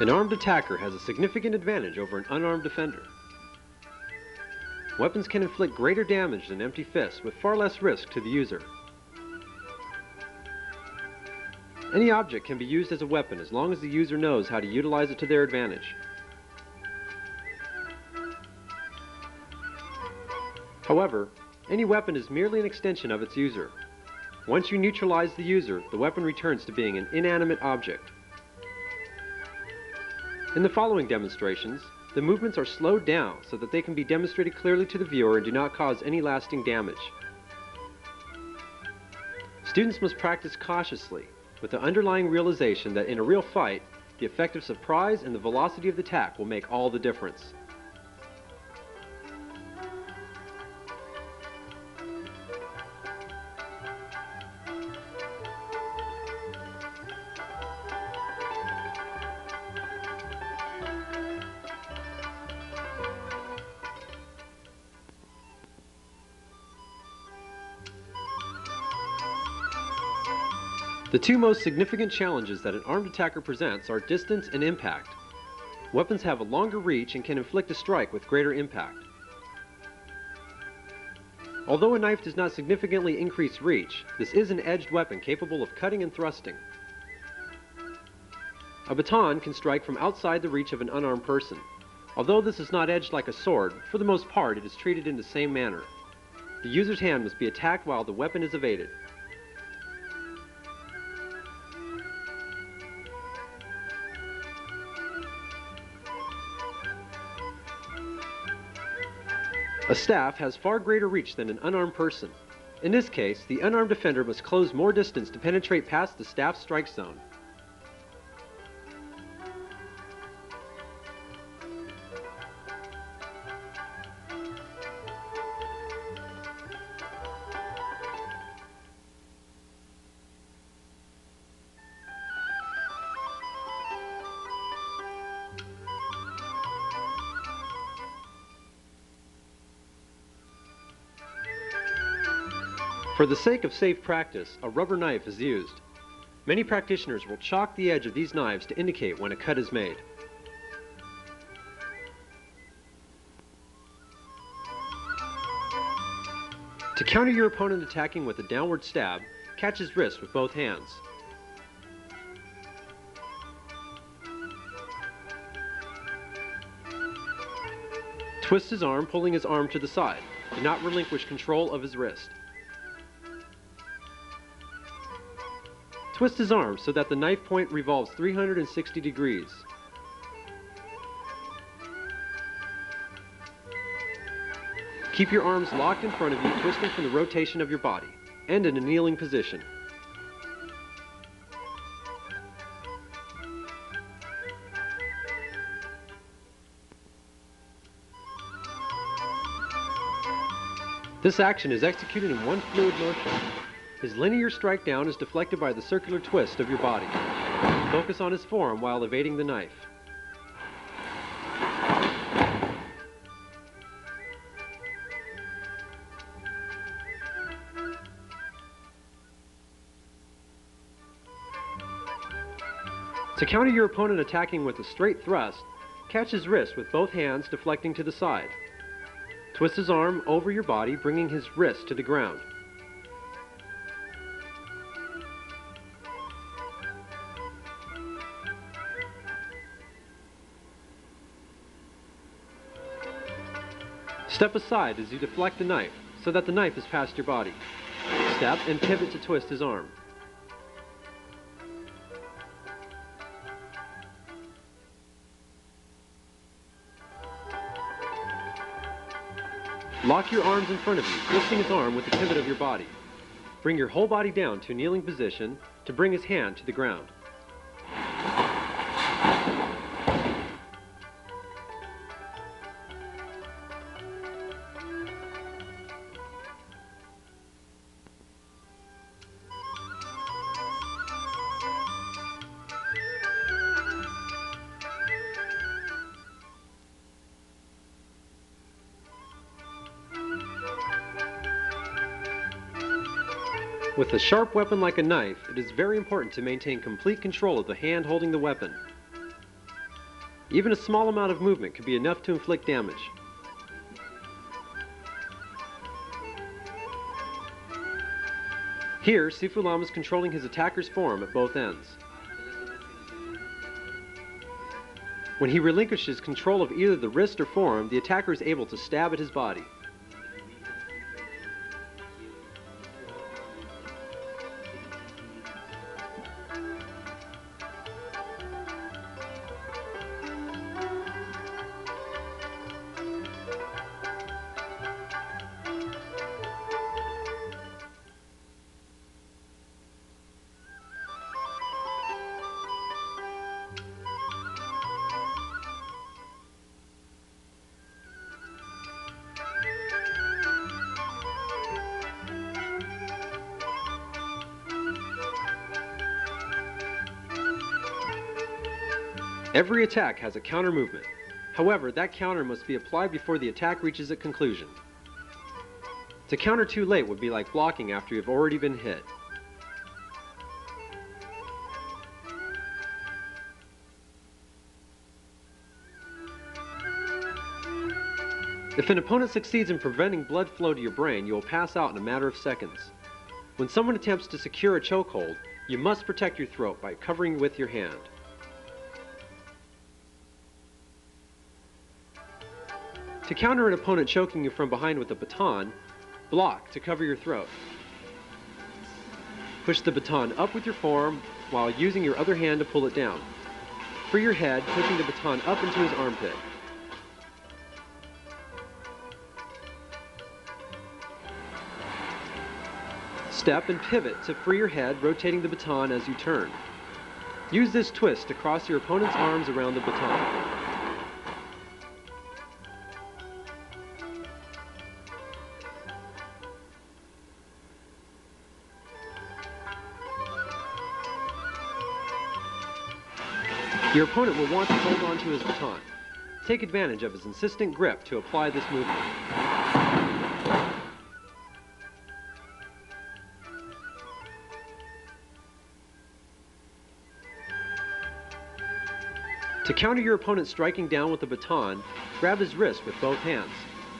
An armed attacker has a significant advantage over an unarmed defender. Weapons can inflict greater damage than empty fists with far less risk to the user. Any object can be used as a weapon as long as the user knows how to utilize it to their advantage. However, any weapon is merely an extension of its user. Once you neutralize the user, the weapon returns to being an inanimate object. In the following demonstrations, the movements are slowed down so that they can be demonstrated clearly to the viewer and do not cause any lasting damage. Students must practice cautiously, with the underlying realization that in a real fight, the effect of surprise and the velocity of the attack will make all the difference. The two most significant challenges that an armed attacker presents are distance and impact. Weapons have a longer reach and can inflict a strike with greater impact. Although a knife does not significantly increase reach, this is an edged weapon capable of cutting and thrusting. A baton can strike from outside the reach of an unarmed person. Although this is not edged like a sword, for the most part it is treated in the same manner. The user's hand must be attacked while the weapon is evaded. A staff has far greater reach than an unarmed person. In this case, the unarmed defender must close more distance to penetrate past the staff's strike zone. For the sake of safe practice, a rubber knife is used. Many practitioners will chalk the edge of these knives to indicate when a cut is made. To counter your opponent attacking with a downward stab, catch his wrist with both hands. Twist his arm, pulling his arm to the side. Do not relinquish control of his wrist. Twist his arm so that the knife point revolves 360 degrees. Keep your arms locked in front of you, twisting from the rotation of your body, and in a kneeling position. This action is executed in one fluid motion. His linear strike down is deflected by the circular twist of your body. Focus on his forearm while evading the knife. To counter your opponent attacking with a straight thrust, catch his wrist with both hands deflecting to the side. Twist his arm over your body, bringing his wrist to the ground. Step aside as you deflect the knife, so that the knife is past your body. Step and pivot to twist his arm. Lock your arms in front of you, twisting his arm with the pivot of your body. Bring your whole body down to a kneeling position to bring his hand to the ground. With a sharp weapon like a knife, it is very important to maintain complete control of the hand holding the weapon. Even a small amount of movement can be enough to inflict damage. Here, Sifu Lam is controlling his attacker's form at both ends. When he relinquishes control of either the wrist or forearm, the attacker is able to stab at his body. Every attack has a counter movement. However, that counter must be applied before the attack reaches its conclusion. To counter too late would be like blocking after you've already been hit. If an opponent succeeds in preventing blood flow to your brain, you will pass out in a matter of seconds. When someone attempts to secure a chokehold, you must protect your throat by covering with your hand. To counter an opponent choking you from behind with a baton, block to cover your throat. Push the baton up with your forearm while using your other hand to pull it down. Free your head, pushing the baton up into his armpit. Step and pivot to free your head, rotating the baton as you turn. Use this twist to cross your opponent's arms around the baton. Your opponent will want to hold on to his baton. Take advantage of his insistent grip to apply this movement. To counter your opponent striking down with the baton, grab his wrist with both hands.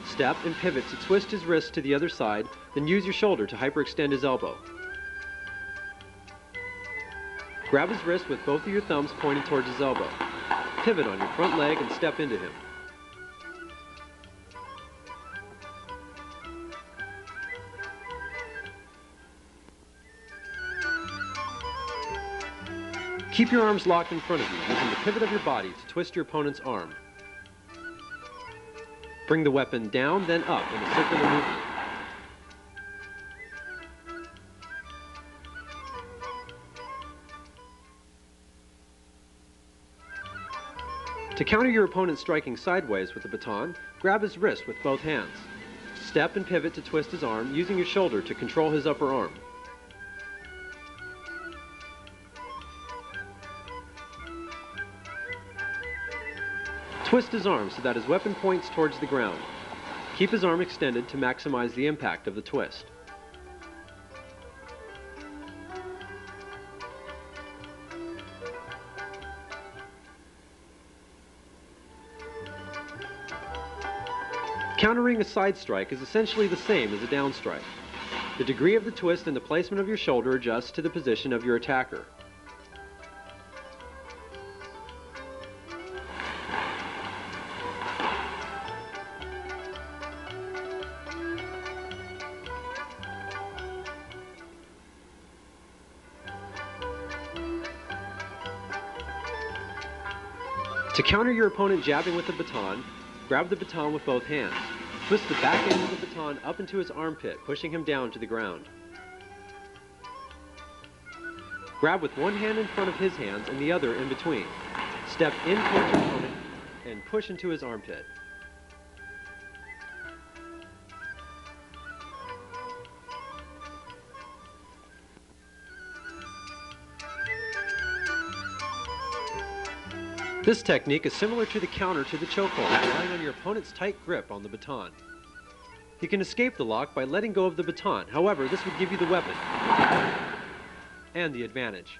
Step and pivot to twist his wrist to the other side, then use your shoulder to hyperextend his elbow. Grab his wrist with both of your thumbs pointed towards his elbow. Pivot on your front leg and step into him. Keep your arms locked in front of you, using the pivot of your body to twist your opponent's arm. Bring the weapon down, then up in a circular movement. To counter your opponent striking sideways with the baton, grab his wrist with both hands. Step and pivot to twist his arm, using your shoulder to control his upper arm. Twist his arm so that his weapon points towards the ground. Keep his arm extended to maximize the impact of the twist. Countering a side strike is essentially the same as a down strike. The degree of the twist and the placement of your shoulder adjusts to the position of your attacker. To counter your opponent jabbing with the baton, grab the baton with both hands. Twist the back end of the baton up into his armpit, pushing him down to the ground. Grab with one hand in front of his hands and the other in between. Step in towards your opponent and push into his armpit. This technique is similar to the counter to the chokehold, relying on your opponent's tight grip on the baton. He can escape the lock by letting go of the baton. However, this would give you the weapon and the advantage.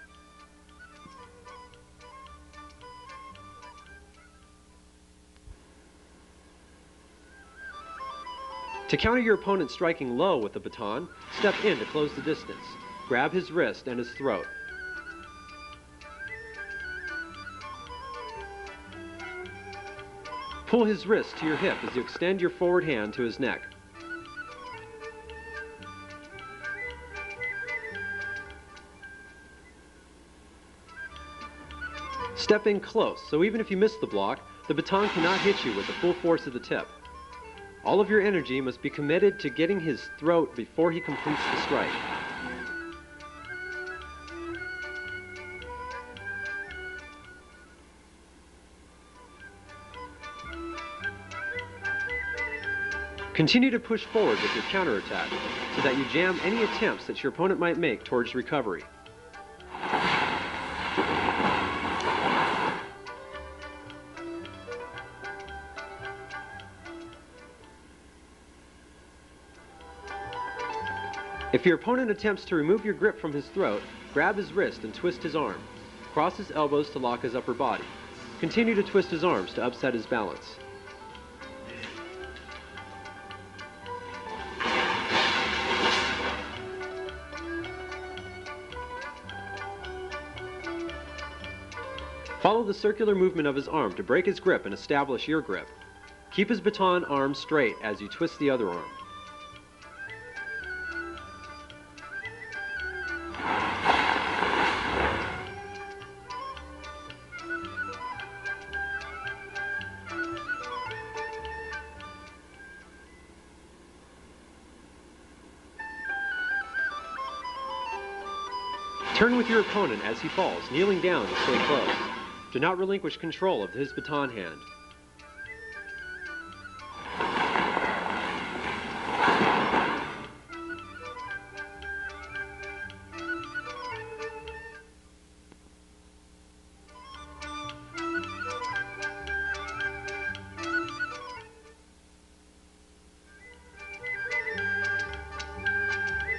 To counter your opponent striking low with the baton, step in to close the distance. Grab his wrist and his throat. Pull his wrist to your hip as you extend your forward hand to his neck. Step in close, so even if you miss the block, the baton cannot hit you with the full force of the tip. All of your energy must be committed to getting his throat before he completes the strike. Continue to push forward with your counterattack so that you jam any attempts that your opponent might make towards recovery. If your opponent attempts to remove your grip from his throat, grab his wrist and twist his arm. Cross his elbows to lock his upper body. Continue to twist his arms to upset his balance. Follow the circular movement of his arm to break his grip and establish your grip. Keep his baton arm straight as you twist the other arm. Turn with your opponent as he falls, kneeling down to stay close. Do not relinquish control of his baton hand.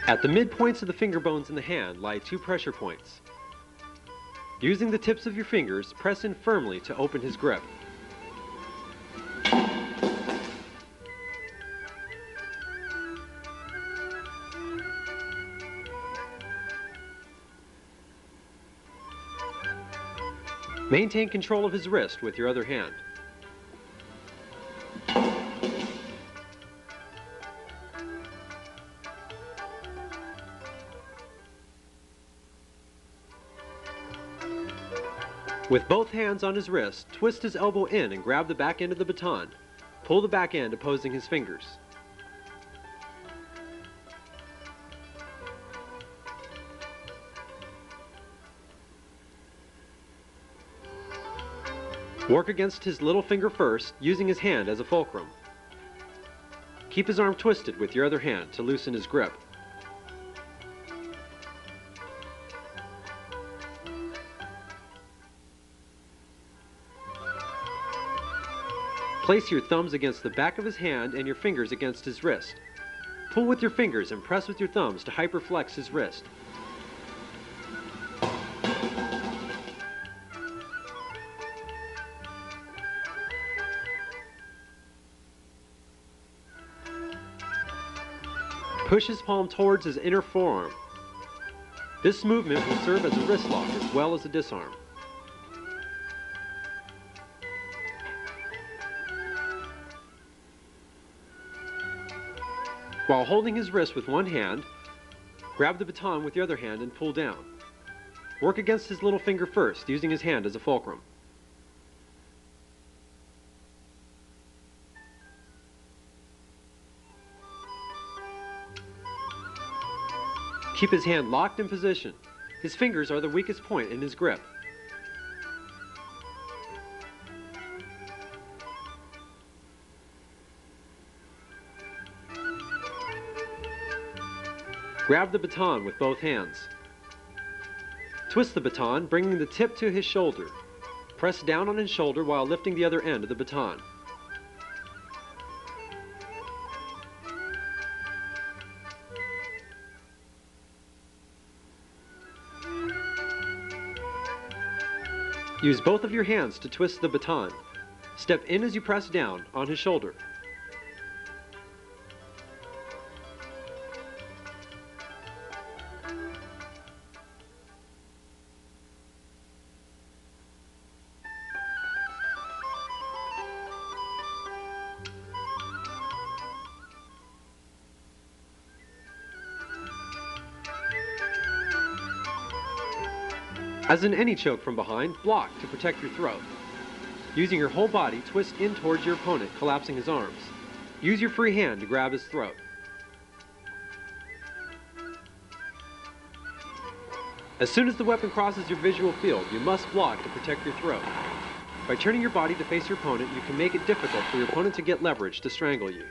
At the midpoints of the finger bones in the hand lie 2 pressure points. Using the tips of your fingers, press in firmly to open his grip. Maintain control of his wrist with your other hand. With both hands on his wrist, twist his elbow in and grab the back end of the baton. Pull the back end opposing his fingers. Work against his little finger first, using his hand as a fulcrum. Keep his arm twisted with your other hand to loosen his grip. Place your thumbs against the back of his hand and your fingers against his wrist. Pull with your fingers and press with your thumbs to hyperflex his wrist. Push his palm towards his inner forearm. This movement will serve as a wrist lock as well as a disarm. While holding his wrist with one hand, grab the baton with your other hand and pull down. Work against his little finger first, using his hand as a fulcrum. Keep his hand locked in position. His fingers are the weakest point in his grip. Grab the baton with both hands. Twist the baton, bringing the tip to his shoulder. Press down on his shoulder while lifting the other end of the baton. Use both of your hands to twist the baton. Step in as you press down on his shoulder. As in any choke from behind, block to protect your throat. Using your whole body, twist in towards your opponent, collapsing his arms. Use your free hand to grab his throat. As soon as the weapon crosses your visual field, you must block to protect your throat. By turning your body to face your opponent, you can make it difficult for your opponent to get leverage to strangle you.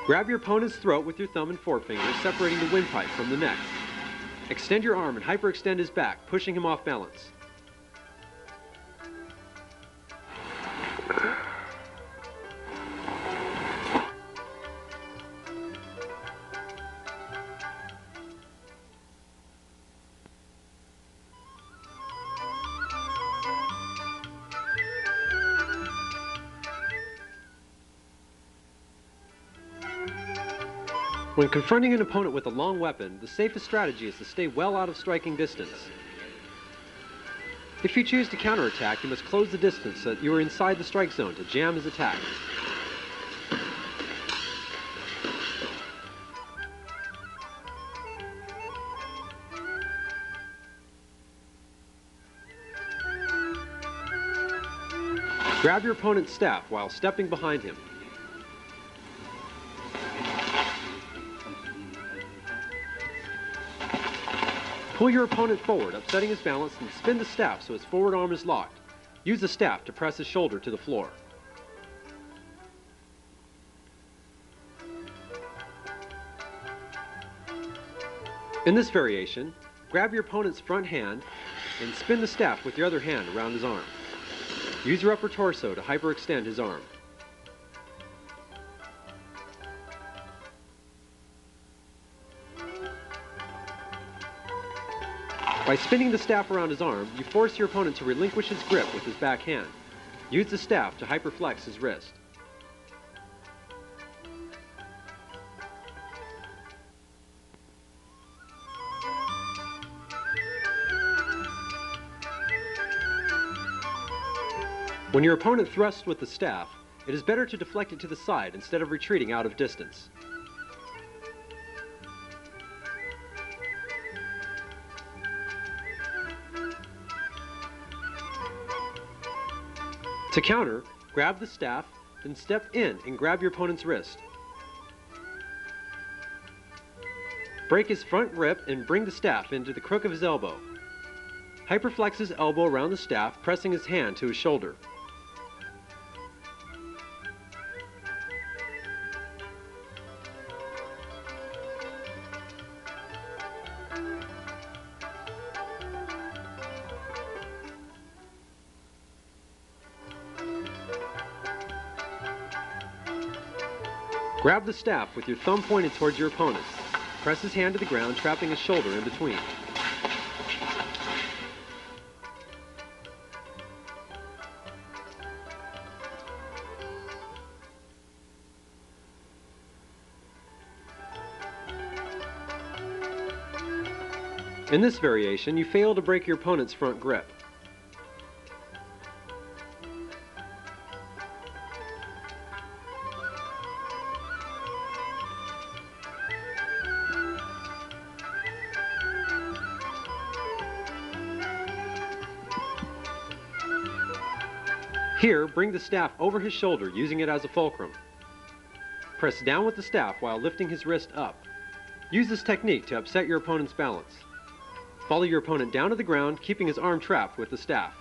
Grab your opponent's throat with your thumb and forefinger, separating the windpipe from the neck. Extend your arm and hyperextend his back, pushing him off balance. When confronting an opponent with a long weapon, the safest strategy is to stay well out of striking distance. If you choose to counterattack, you must close the distance so that you are inside the strike zone to jam his attack. Grab your opponent's staff while stepping behind him. Pull your opponent forward, upsetting his balance, and spin the staff so his forward arm is locked. Use the staff to press his shoulder to the floor. In this variation, grab your opponent's front hand and spin the staff with your other hand around his arm. Use your upper torso to hyperextend his arm. By spinning the staff around his arm, you force your opponent to relinquish his grip with his back hand. Use the staff to hyperflex his wrist. When your opponent thrusts with the staff, it is better to deflect it to the side instead of retreating out of distance. To counter, grab the staff, then step in and grab your opponent's wrist. Break his front grip and bring the staff into the crook of his elbow. Hyperflex his elbow around the staff, pressing his hand to his shoulder. Grab the staff with your thumb pointed towards your opponent. Press his hand to the ground, trapping his shoulder in between. In this variation, you fail to break your opponent's front grip. Here, bring the staff over his shoulder, using it as a fulcrum. Press down with the staff while lifting his wrist up. Use this technique to upset your opponent's balance. Follow your opponent down to the ground, keeping his arm trapped with the staff.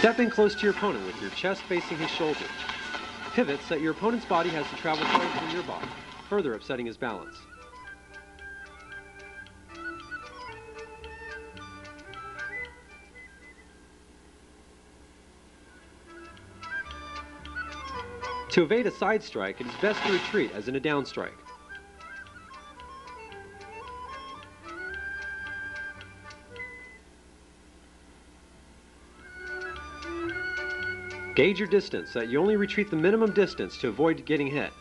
Step in close to your opponent with your chest facing his shoulder. Pivot so that your opponent's body has to travel farther than your body, further upsetting his balance. To evade a side strike, it is best to retreat as in a down strike. Gauge your distance so that you only retreat the minimum distance to avoid getting hit.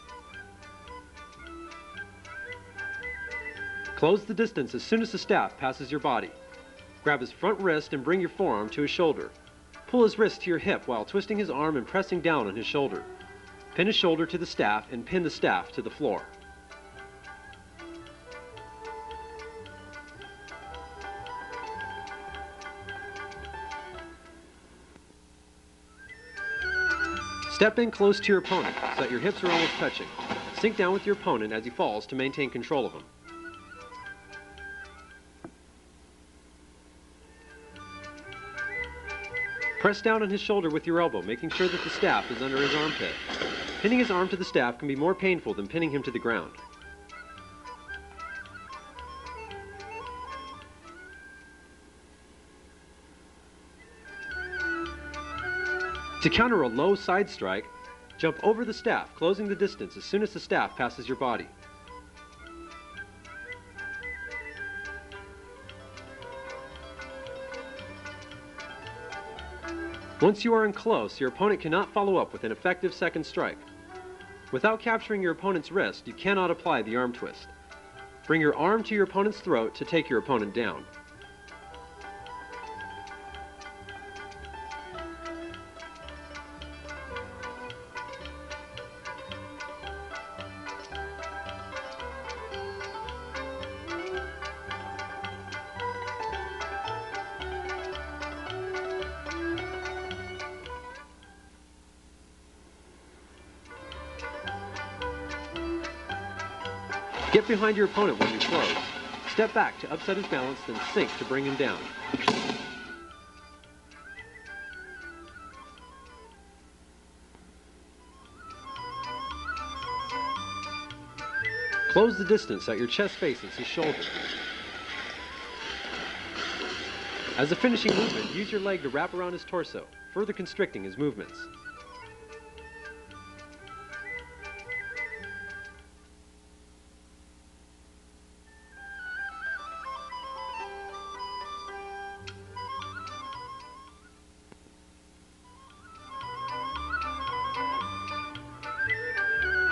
Close the distance as soon as the staff passes your body. Grab his front wrist and bring your forearm to his shoulder. Pull his wrist to your hip while twisting his arm and pressing down on his shoulder. Pin his shoulder to the staff and pin the staff to the floor. Step in close to your opponent so that your hips are almost touching. Sink down with your opponent as he falls to maintain control of him. Press down on his shoulder with your elbow, making sure that the staff is under his armpit. Pinning his arm to the staff can be more painful than pinning him to the ground. To counter a low side strike, jump over the staff, closing the distance as soon as the staff passes your body. Once you are in close, your opponent cannot follow up with an effective second strike. Without capturing your opponent's wrist, you cannot apply the arm twist. Bring your arm to your opponent's throat to take your opponent down. Get behind your opponent when you close. Step back to upset his balance, then sink to bring him down. Close the distance that your chest faces his shoulder. As a finishing movement, use your leg to wrap around his torso, further constricting his movements.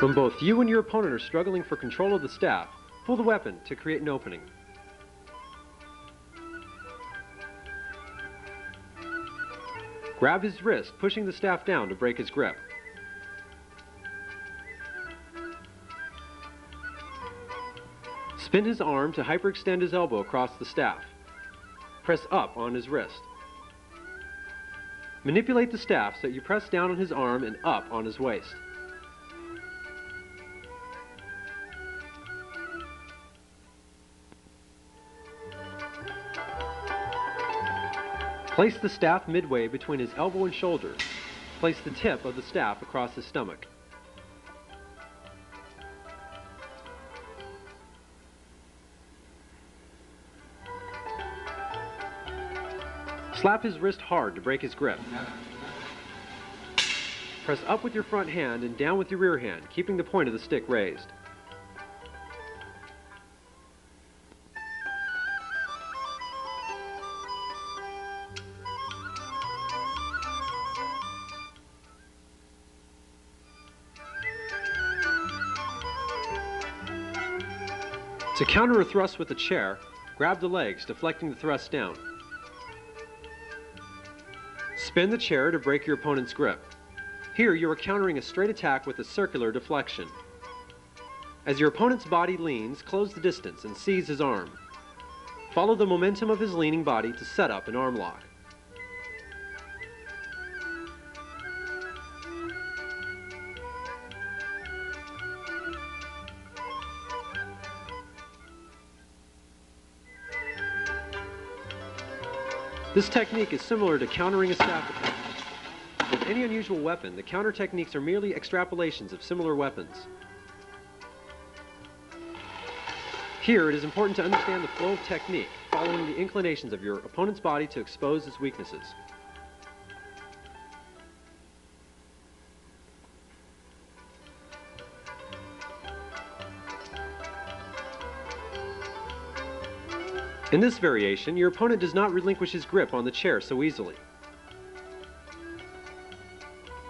When both you and your opponent are struggling for control of the staff, pull the weapon to create an opening. Grab his wrist, pushing the staff down to break his grip. Spin his arm to hyperextend his elbow across the staff. Press up on his wrist. Manipulate the staff so that you press down on his arm and up on his waist. Place the staff midway between his elbow and shoulder. Place the tip of the staff across his stomach. Slap his wrist hard to break his grip. Press up with your front hand and down with your rear hand, keeping the point of the stick raised. To counter a thrust with a chair, grab the legs, deflecting the thrust down. Spin the chair to break your opponent's grip. Here you are countering a straight attack with a circular deflection. As your opponent's body leans, close the distance and seize his arm. Follow the momentum of his leaning body to set up an arm lock. This technique is similar to countering a staff attack. With any unusual weapon, the counter techniques are merely extrapolations of similar weapons. Here, it is important to understand the flow of technique, following the inclinations of your opponent's body to expose its weaknesses. In this variation, your opponent does not relinquish his grip on the chair so easily.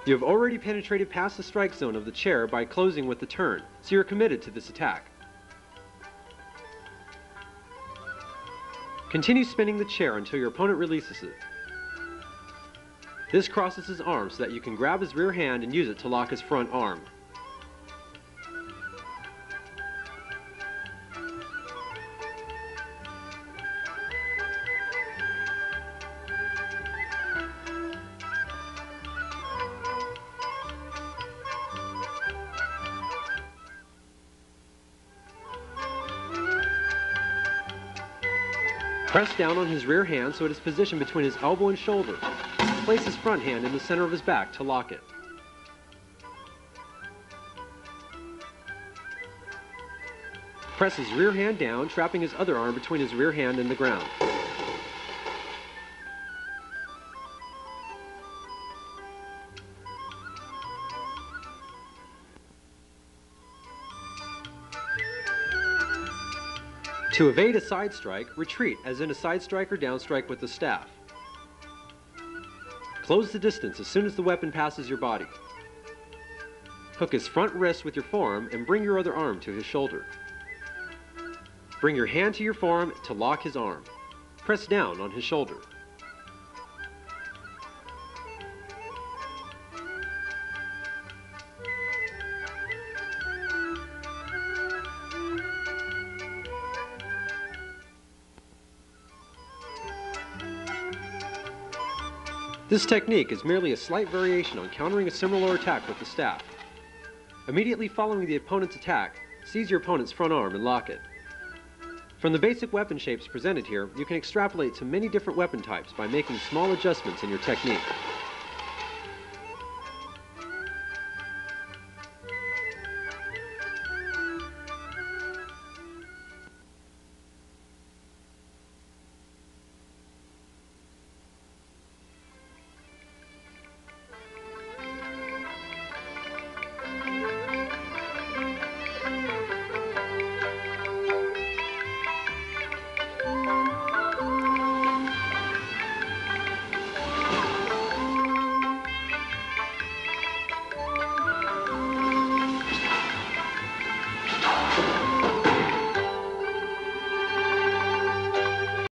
You have already penetrated past the strike zone of the chair by closing with the turn, so you're committed to this attack. Continue spinning the chair until your opponent releases it. This crosses his arm so that you can grab his rear hand and use it to lock his front arm. Press down on his rear hand so it is positioned between his elbow and shoulder. Place his front hand in the center of his back to lock it. Press his rear hand down, trapping his other arm between his rear hand and the ground. To evade a side strike, retreat as in a side strike or down strike with the staff. Close the distance as soon as the weapon passes your body. Hook his front wrist with your forearm and bring your other arm to his shoulder. Bring your hand to your forearm to lock his arm. Press down on his shoulder. This technique is merely a slight variation on countering a similar attack with the staff. Immediately following the opponent's attack, seize your opponent's front arm and lock it. From the basic weapon shapes presented here, you can extrapolate to many different weapon types by making small adjustments in your technique.